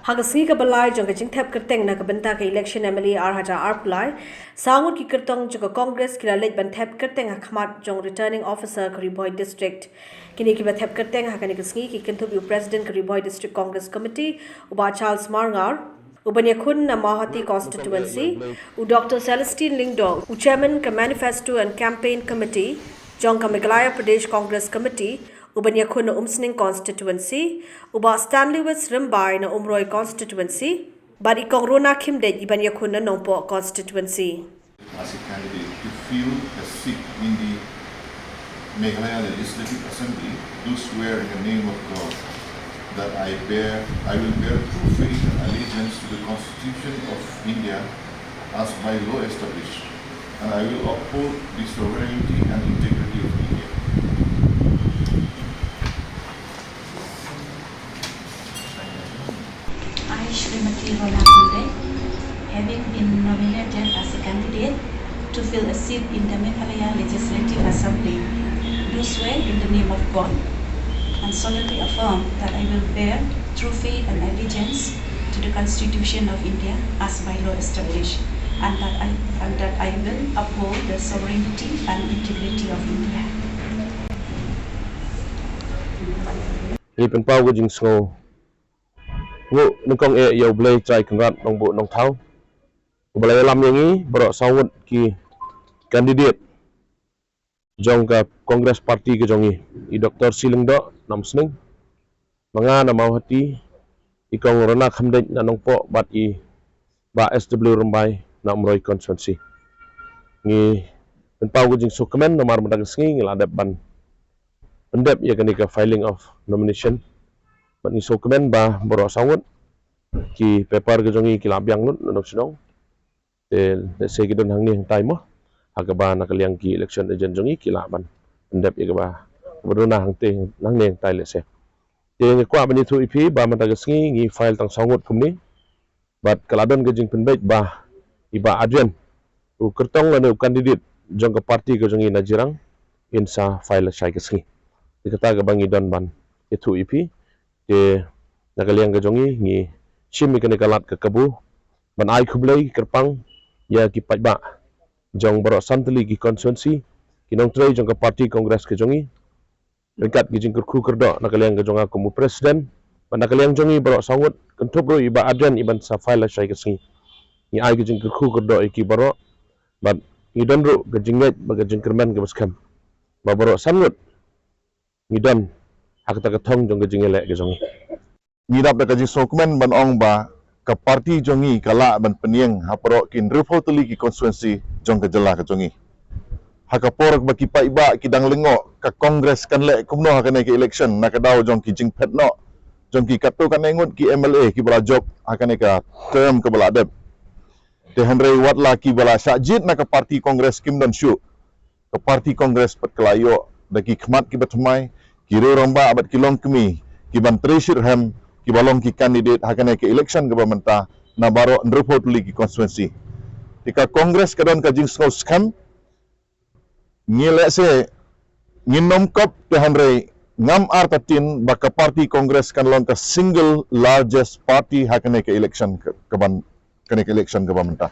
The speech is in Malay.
Hagasngi ka balai jong kajing Thep Kyrteng na kabenta ka election MLA Haja Pulai sangut ki Kyrtong juga Congress kila lej ban Thep Kyrteng hakmat jong returning officer ka Ribhoi district kini ki Thep Kyrteng hakani kasngi ki kintup yu president ka Ribhoi district Congress committee uba Charles Marngar ubanya kun na Mahati constituency u Dr Celestine Lingdong u chairman ka manifesto and campaign committee jong ka Meghalaya Pradesh Congress committee ubanya kun na Umsning constituency uba Stanley West Ribhoi na Ribhoi constituency bari kongrona khimdej ibanya kun na Nongpo constituency as a candidate to fill a seat in the Meghalaya Legislative Assembly do swear in the name of God that I will bear true faith and allegiance to the Constitution of India as by law established, and I will uphold the sovereignty and integrity of India. I, Srimati Ribhoi, having been nominated as a candidate to fill a seat in the Meghalaya Legislative Assembly, do swear in the name of God and solemnly affirm that I will bear true faith and allegiance to the Constitution of India as by law established, and that I will uphold the sovereignty and integrity of India. Ipan pau gajing snow ngu nukong yaw blay try kangrat nong bu nong thau balay lam yangi borok sawut ki candidate jong ka Congress Party ke jongi i Dr Silingdo nam sning manga na mau hati ikong rona khamdej na nongpo bat i ba SW Ribhoi na Ribhoi constituency ngi pen pau gajing so comment nomar madag sngi ngiladap ban pendep ya kanika filing of nomination bat ni so comment ba borok sawut ki paper ke jongi ki labyang lut nong sinong te se gidon hang ni time mo agaba nakaliang ki election agent jongi ki laban pendep ya ba beruna hang te nang neng tai le se te ni kwa bani thu ipi ba matagas ngi ngi file tang sangut kumni bat kaladon gajing penbait ba iba adrian u Kyrtong lanu candidate jong ka party ke jongi najirang insa file sai kasngi dikata ga bangi don ban itu ipi te nakaliang ga jongi ngi shimi kene kalat ka kabu ban ai khublei kerpang ya ki pajba jong borok santli ki constituency kinong trei jong ka party congress ke jongi dekat gijing kerku kerdo nakaliang ga jonga komu president ban nakaliang jongi borok sangut kentup ro iba adrian iban sa file sai kasngi ni ai gijing kerku kerdo iki borok ban ngidon ro gajing net ba gajing kerman ke baskam ba borok sangut ngidon hakta ka thong jong gajing elek ke jongi Ngidap da kaji sokmen ban ong ba ka parti jongi kala ban peniang hapro kin Ribhoi tuli ki constituency jong ka jela ka jongi hakapor ba ki paiba ki dang lengo ka congress kan le kumno hakane ki election na ka daw jong ki jing phet no jong ki kato kan engut ki MLA ki bala job hakane ka term ka bala dep te handre wat la ki bala sajid na ka parti congress kim don shu ka parti congress pat kelayo da ki khmat ki batmai ki re romba abat ki long kemi ki ban treasure ham ki balong ki candidate hakane ke election governmenta na baro Ribhoi tuli ki constituency tika congress kadon ka jing snow scam ngile se nginom kop te handre ngam artatin baka party congress kan lon ka single largest party hakane ke election governmenta